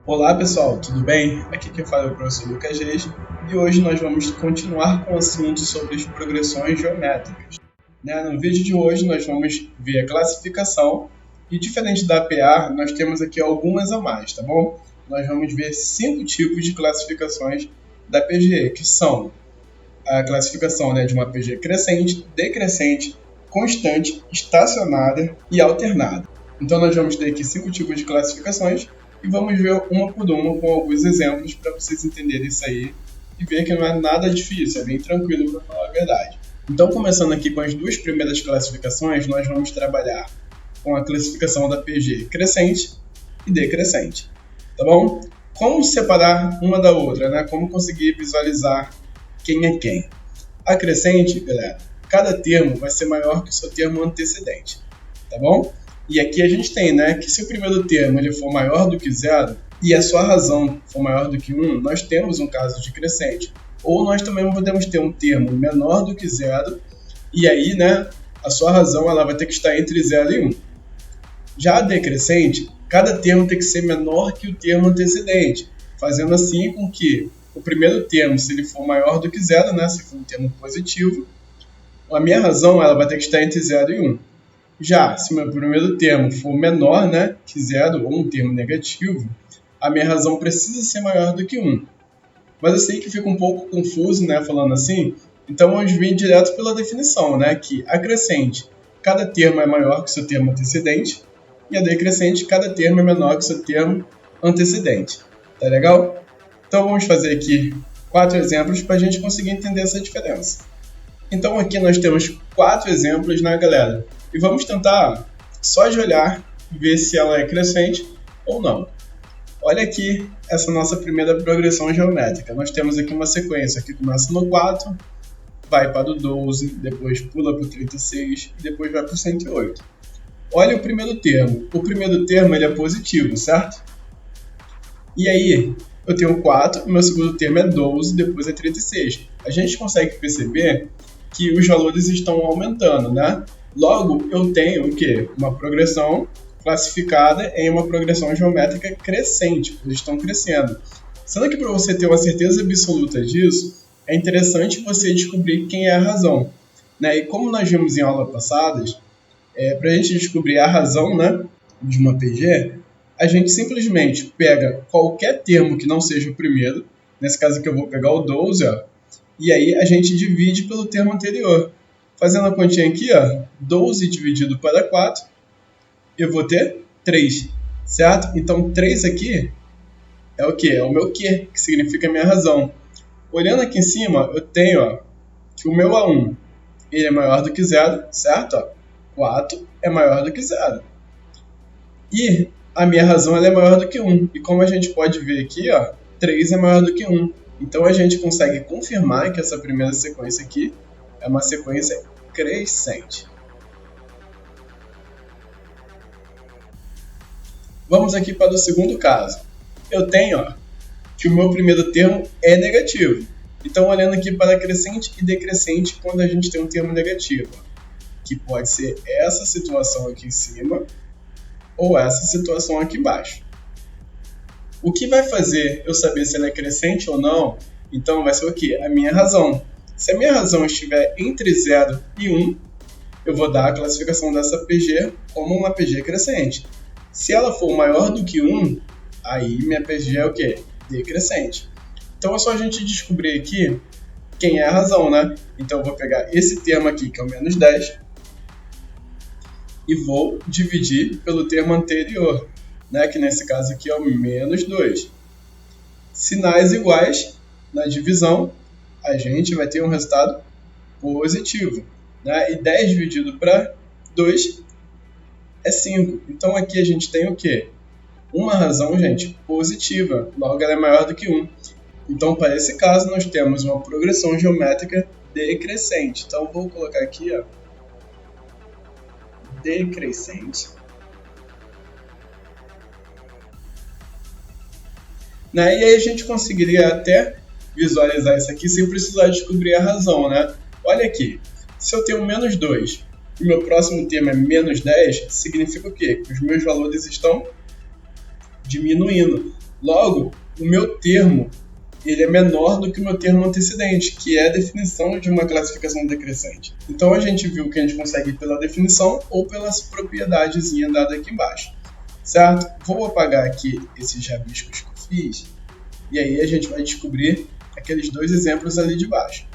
Olá pessoal, tudo bem? Aqui quem fala é o professor Lucas Reis e hoje nós vamos continuar com o assunto sobre as progressões geométricas. No vídeo de hoje nós vamos ver a classificação e, diferente da APA, nós temos aqui algumas a mais, tá bom? Nós vamos ver 5 tipos de classificações da PGE, que são a classificação de uma PGE crescente, decrescente, constante, estacionária e alternada. Então nós vamos ter aqui 5 tipos de classificações e vamos ver uma por uma com alguns exemplos para vocês entenderem isso aí e ver que não é nada difícil, é bem tranquilo para falar a verdade. Então, começando aqui com as duas primeiras classificações, nós vamos trabalhar com a classificação da PG crescente e decrescente, tá bom? Como separar uma da outra, Como conseguir visualizar quem é quem? A crescente, galera, cada termo vai ser maior que o seu termo antecedente, tá bom? E aqui a gente tem, que se o primeiro termo ele for maior do que zero e a sua razão for maior do que 1, nós temos um caso de crescente. Ou nós também podemos ter um termo menor do que zero e aí, a sua razão ela vai ter que estar entre 0 e 1. Já a decrescente, cada termo tem que ser menor que o termo antecedente, fazendo assim com que o primeiro termo, se ele for maior do que zero, se for um termo positivo, a minha razão ela vai ter que estar entre 0 e 1. Já, se o meu primeiro termo for menor que zero ou um termo negativo, a minha razão precisa ser maior do que 1. Mas eu sei que fica um pouco confuso, falando assim, então vamos vir direto pela definição, que a crescente, cada termo é maior que o seu termo antecedente, e a decrescente, cada termo é menor que o seu termo antecedente. Tá legal? Então vamos fazer aqui 4 exemplos para a gente conseguir entender essa diferença. Então aqui nós temos 4 exemplos, galera? E vamos tentar, só de olhar, ver se ela é crescente ou não. Olha aqui essa nossa primeira progressão geométrica. Nós temos aqui uma sequência que começa no 4, vai para o 12, depois pula para o 36 e depois vai para o 108. Olha o primeiro termo. O primeiro termo ele é positivo, certo? E aí eu tenho 4, o meu segundo termo é 12, depois é 36. A gente consegue perceber que os valores estão aumentando, Logo, eu tenho o quê? Uma progressão classificada em uma progressão geométrica crescente, eles estão crescendo. Sendo que para você ter uma certeza absoluta disso, é interessante você descobrir quem é a razão. E como nós vimos em aulas passadas, para a gente descobrir a razão de uma PG, a gente simplesmente pega qualquer termo que não seja o primeiro, nesse caso aqui eu vou pegar o 12, e aí a gente divide pelo termo anterior. Fazendo a continha aqui, 12 dividido para 4, eu vou ter 3, certo? Então 3 aqui é o quê? É o meu Q, que significa a minha razão. Olhando aqui em cima, eu tenho que o meu A1 ele é maior do que 0, certo? 4 é maior do que 0. E a minha razão ela é maior do que 1. E como a gente pode ver aqui, 3 é maior do que 1. Então a gente consegue confirmar que essa primeira sequência aqui é uma sequência crescente. Vamos aqui para o segundo caso. Eu tenho que o meu primeiro termo é negativo. Então, olhando aqui para crescente e decrescente, quando a gente tem um termo negativo, que pode ser essa situação aqui em cima ou essa situação aqui embaixo. O que vai fazer eu saber se ela é crescente ou não? Então, vai ser o quê? A minha razão. Se a minha razão estiver entre 0 e 1, eu vou dar a classificação dessa PG como uma PG crescente. Se ela for maior do que 1, aí minha PG é o quê? Decrescente. Então é só a gente descobrir aqui quem é a razão, Então eu vou pegar esse termo aqui, que é o menos 10, e vou dividir pelo termo anterior, que nesse caso aqui é o menos 2. Sinais iguais na divisão, a gente vai ter um resultado positivo. E 10 dividido para 2 é 5. Então aqui a gente tem o quê? Uma razão, gente, positiva. Logo ela é maior do que 1. Então para esse caso nós temos uma progressão geométrica decrescente. Então vou colocar aqui, decrescente. E aí a gente conseguiria até visualizar isso aqui sem precisar descobrir a razão, Olha aqui, se eu tenho menos 2 e meu próximo termo é menos 10, significa o quê? Que os meus valores estão diminuindo. Logo, o meu termo ele é menor do que o meu termo antecedente, que é a definição de uma classificação decrescente. Então a gente viu que a gente consegue ir pela definição ou pela propriedadezinha dada aqui embaixo, certo? Vou apagar aqui esses rabiscos que eu fiz, e aí a gente vai descobrir aqueles dois exemplos ali de baixo,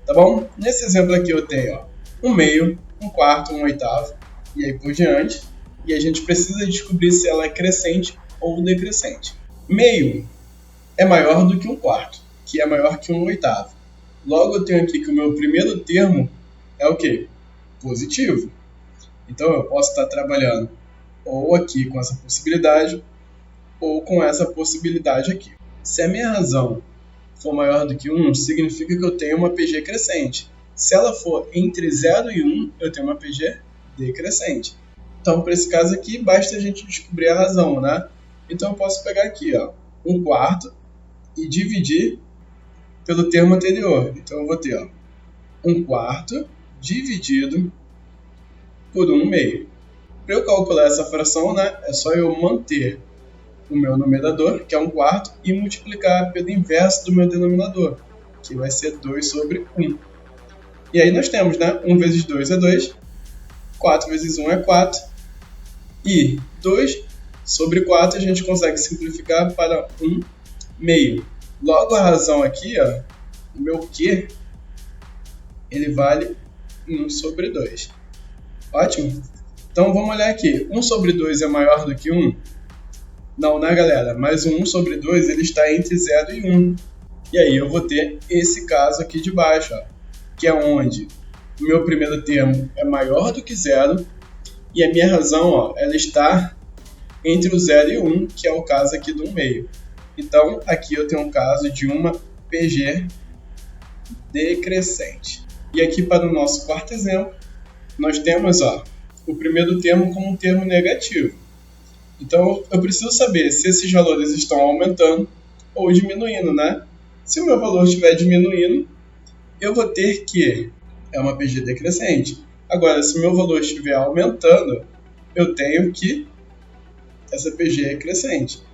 tá bom? Nesse exemplo aqui eu tenho 1/2, 1/4, 1/8, e aí por diante, e a gente precisa descobrir se ela é crescente ou decrescente. Meio é maior do que 1/4, que é maior que 1/8. Logo, eu tenho aqui que o meu primeiro termo é o quê? Positivo. Então, eu posso estar trabalhando ou aqui com essa possibilidade, ou com essa possibilidade aqui. Se a minha razão for maior do que 1, significa que eu tenho uma PG crescente. Se ela for entre 0 e 1, eu tenho uma PG decrescente. Então, para esse caso aqui, basta a gente descobrir a razão, né? Então, eu posso pegar aqui, 1/4, e dividir pelo termo anterior. Então, eu vou ter 1/4 dividido por 1/2. Para eu calcular essa fração, né, é só eu manter o meu numerador, que é 1/4, e multiplicar pelo inverso do meu denominador, que vai ser 2 sobre 1. E aí nós temos, né, 1 vezes 2 é 2, 4 vezes 1 é 4, e 2 sobre 4 a gente consegue simplificar para 1/2. Logo, a razão aqui, o meu Q, ele vale 1 sobre 2. Ótimo? Então, vamos olhar aqui. 1 sobre 2 é maior do que 1? Não, né, galera? Mas o 1 sobre 2 ele está entre 0 e 1. E aí eu vou ter esse caso aqui de baixo, que é onde o meu primeiro termo é maior do que 0 e a minha razão ela está entre o 0 e 1, que é o caso aqui do 1/2. Então, aqui eu tenho um caso de uma PG decrescente. E aqui para o nosso quarto exemplo, nós temos o primeiro termo como um termo negativo. Então, eu preciso saber se esses valores estão aumentando ou diminuindo, né? Se o meu valor estiver diminuindo, eu vou ter que é uma PG decrescente. Agora, se o meu valor estiver aumentando, eu tenho que essa PG é crescente.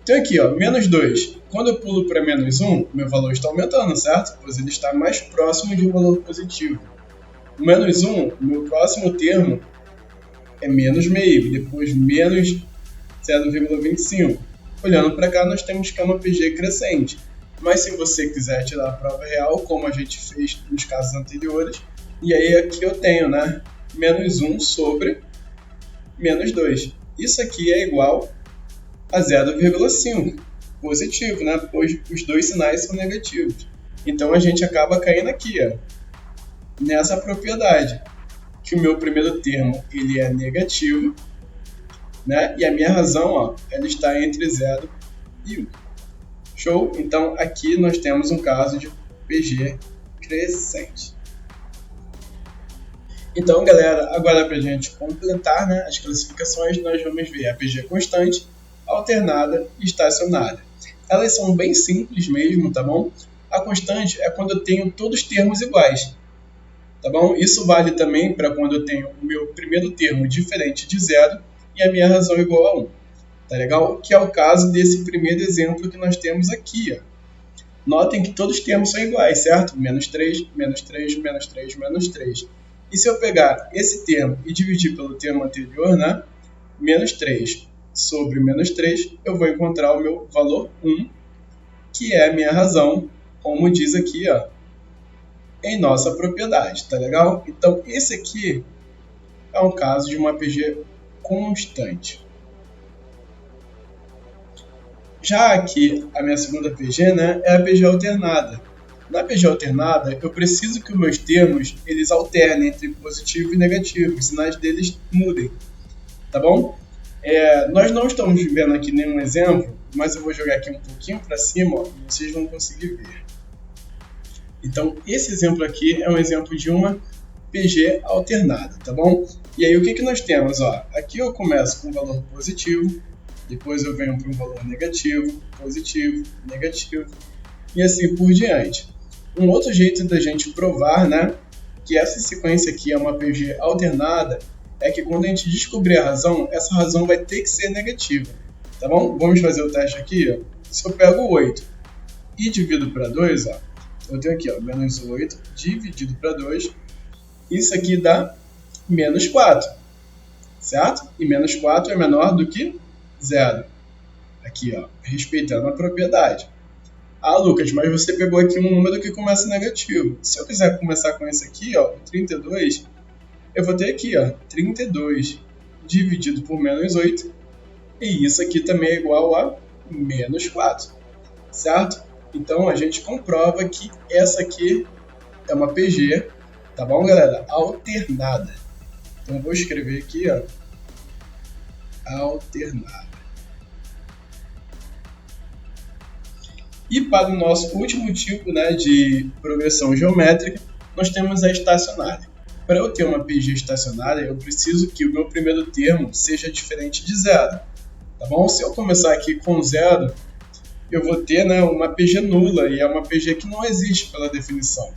Então aqui, menos 2. Quando eu pulo para menos 1, meu valor está aumentando, certo? Pois ele está mais próximo de um valor positivo. O menos 1, meu próximo termo é menos meio, depois menos 0,25. Olhando para cá, nós temos que é uma PG crescente. Mas se você quiser tirar a prova real, como a gente fez nos casos anteriores, e aí aqui eu tenho, né? Menos 1 sobre menos 2. Isso aqui é igual a 0,5. Positivo, né? Pois os dois sinais são negativos. Então a gente acaba caindo aqui, nessa propriedade, que o meu primeiro termo ele é negativo, né? E a minha razão, ela está entre 0 e 1. Show? Então aqui nós temos um caso de PG crescente. Então, galera, agora para a gente completar, né, as classificações, nós vamos ver a PG constante, alternada e estacionária. Elas são bem simples mesmo, tá bom? A constante é quando eu tenho todos os termos iguais, tá bom? Isso vale também para quando eu tenho o meu primeiro termo diferente de 0 e a minha razão igual a 1. Tá legal? Que é o caso desse primeiro exemplo que nós temos aqui, Notem que todos os termos são iguais, certo? Menos 3, menos 3, menos 3, menos 3. E se eu pegar esse termo e dividir pelo termo anterior, né? Menos 3 sobre menos 3, eu vou encontrar o meu valor 1, que é a minha razão, como diz aqui, em nossa propriedade, tá legal? Então, esse aqui é um caso de uma PG constante. Já aqui, a minha segunda PG, né, é a PG alternada. Na PG alternada, eu preciso que os meus termos eles alternem entre positivo e negativo, os sinais deles mudem, tá bom? Nós não estamos vendo aqui nenhum exemplo, mas eu vou jogar aqui um pouquinho para cima, e vocês vão conseguir ver. Então, esse exemplo aqui é um exemplo de uma PG alternada, tá bom? E aí, o que nós temos? Aqui eu começo com um valor positivo, depois eu venho para um valor negativo, positivo, negativo, e assim por diante. Um outro jeito da gente provar, né, que essa sequência aqui é uma PG alternada é que quando a gente descobrir a razão, essa razão vai ter que ser negativa. Tá bom? Vamos fazer o teste aqui, ó. Se eu pego 8 e divido para 2, ó, eu tenho aqui, ó, menos 8 dividido para 2, isso aqui dá menos 4, certo? E menos 4 é menor do que 0. Aqui, ó, respeitando a propriedade. Ah, Lucas, mas você pegou aqui um número que começa negativo. Se eu quiser começar com esse aqui, ó, 32, eu vou ter aqui, ó, 32 dividido por menos 8, e isso aqui também é igual a menos 4, certo? Então, a gente comprova que essa aqui é uma PG, tá bom, galera? Alternada. Então, eu vou escrever aqui, ó, alternada. E para o nosso último tipo, né, de progressão geométrica, nós temos a estacionária. Para eu ter uma PG estacionária, eu preciso que o meu primeiro termo seja diferente de 0. Tá bom? Se eu começar aqui com 0, eu vou ter, né, uma PG nula, e é uma PG que não existe pela definição.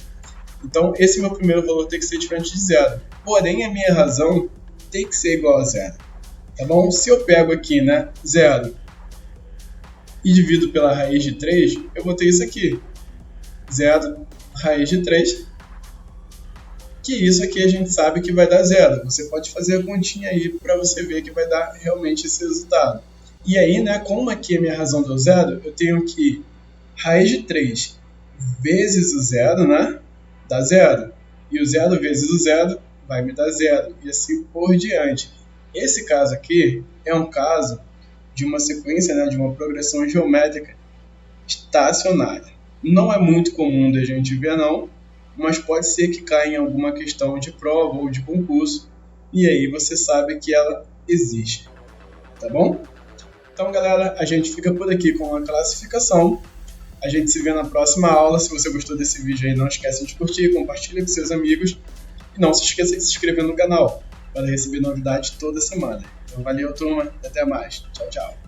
Então, esse meu primeiro valor tem que ser diferente de 0. Porém, a minha razão tem que ser igual a 0. Tá bom? Se eu pego aqui, né, 0 e divido pela raiz de 3, eu vou ter isso aqui. 0 raiz de 3, que isso aqui a gente sabe que vai dar 0. Você pode fazer a continha aí para você ver que vai dar realmente esse resultado. E aí, né, como aqui a minha razão deu 0, eu tenho que raiz de 3 vezes o 0, né, dá 0. E o 0 vezes o 0 vai me dar 0. E assim por diante. Esse caso aqui é um caso de uma sequência, né, de uma progressão geométrica estacionária. Não é muito comum da gente ver, não, mas pode ser que caia em alguma questão de prova ou de concurso, e aí você sabe que ela existe, tá bom? Então, galera, a gente fica por aqui com a classificação. A gente se vê na próxima aula. Se você gostou desse vídeo aí, não esqueça de curtir, compartilha com seus amigos, e não se esqueça de se inscrever no canal para receber novidades toda semana. Então, valeu, turma, até mais. Tchau, tchau.